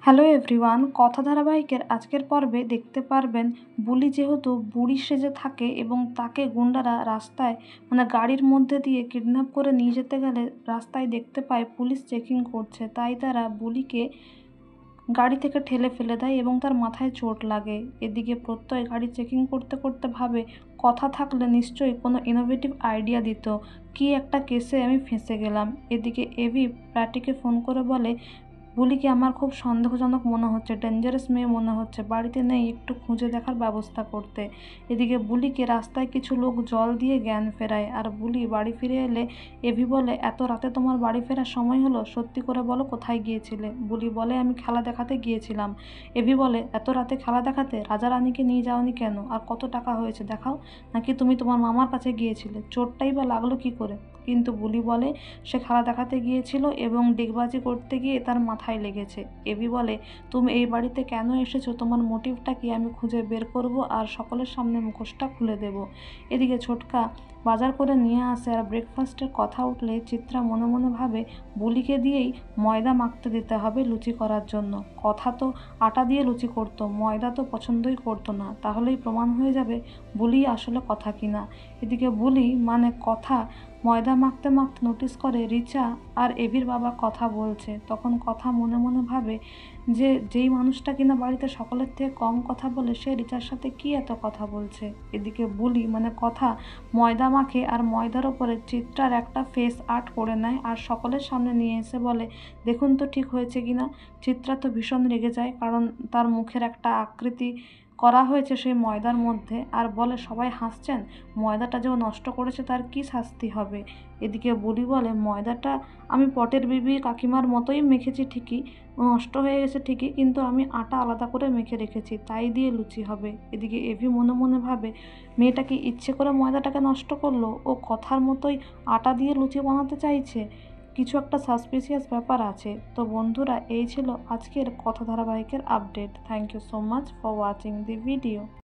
Hello everyone, কথা ধারাবাহিকের আজকের পর্বে দেখতে পারবেন বুলি যেহেতু বুড়ি সেজে থাকে এবং তাকে গুন্ডারা রাস্তায় গাড়ির মধ্যে দিয়ে কিডন্যাপ করে নিয়ে যেতে গেলে রাস্তায় দেখতে পায় পুলিশ চেকিং করছে, তাই তারা বুলিকে গাড়ি থেকে ঠেলে ফেলে দেয় এবং তার মাথায় চোট লাগে। এদিকে প্রত্যয় গাড়ি চেকিং করতে করতে ভাবে কথা থাকলে নিশ্চয়ই কোনো ইনোভেটিভ আইডিয়া দিত, কি একটা কেসে আমি ফেঁসে গেলাম। এদিকে এভি প্র্যাটিকে ফোন করে বলে, বুলিকে আমার খুব সন্দেহজনক মনে হচ্ছে, ডেঞ্জারাস মেয়ে মনে হচ্ছে, বাড়িতে নেই, একটু খুঁজে দেখার ব্যবস্থা করতে। এদিকে বুলিকে রাস্তায় কিছু লোক জল দিয়ে জ্ঞান ফেরায়, আর বুলি বাড়ি ফিরে এলে এভি বলে, এত রাতে তোমার বাড়ি ফেরার সময় হলো, সত্যি করে বলো কোথায় গিয়েছিলে। বুলি বলে, আমি খেলা দেখাতে গিয়েছিলাম। এভি বলে, এত রাতে খেলা দেখাতে? রাজা রানীকে নিয়ে যাওনি কেন? আর কত টাকা হয়েছে দেখাও। নাকি তুমি তোমার মামার কাছে গিয়েছিলে? চোটটাই বা লাগলো কি করে? কিন্তু বুলি বলে সে খেলা দেখাতে গিয়েছিল এবং ডিগবাজি করতে গিয়ে তার মাথায় লেগেছে। এভি বলে, তুমি এই বাড়িতে কেন এসেছো, তোমার মোটিভটা কি আমি খুঁজে বের করব আর সকলের সামনে মুখোশটা খুলে দেব। এদিকে ছোটকা বাজার করে নিয়ে আসে, আর ব্রেকফাস্টের কথা উঠলে চিত্রা মনে মনে ভাবে বুলিকে দিয়েই ময়দা মাখতে দিতে হবে লুচি করার জন্য। কথা তো আটা দিয়ে লুচি করতো, ময়দা তো পছন্দই করতো না, তাহলেই প্রমাণ হয়ে যাবে বুলি আসলে কথা কিনা। এদিকে বুলি কথা ময়দা মাখতে মাখতে নোটিস করে রিচা আর এভির বাবা কথা বলছে। তখন কথা মনে মনে ভাবে যে যেই মানুষটা কিনা বাড়িতে সকলের থেকে কম কথা বলে সে রিচার সাথে কি এত কথা বলছে। এদিকে বুলি কথা ময়দা মাখে আর ময়দার ওপরে চিত্রার একটা ফেস আর্ট করে নেয় আর সকলের সামনে নিয়ে এসে বলে, দেখুন তো ঠিক হয়েছে কিনা। চিত্রা তো ভীষণ রেগে যায়, কারণ তার মুখের একটা আকৃতি করা হয়েছে সেই ময়দার মধ্যে, আর বলে, সবাই হাসছেন, ময়দাটা যে নষ্ট করেছে তার কি শাস্তি হবে। এদিকে বুলি বলে, ময়দাটা আমি পটের বিবি কাকিমার মতোই মেখেছি ঠিকই, নষ্ট হয়ে গেছে ঠিকই, কিন্তু আমি আটা আলাদা করে মেখে রেখেছি, তাই দিয়ে লুচি হবে। এদিকে এভি মনে মনে ভাবে, মেয়েটা কি ইচ্ছে করে ময়দাটাকে নষ্ট করলো? ও কথার মতোই আটা দিয়ে লুচি বানাতে চাইছে, কিছু একটা সাসপিসিয়াস ব্যাপার আছে। তো বন্ধুরা, এই ছিল আজকের কথা ধারাবাহিকের update. Thank you so much for watching the video.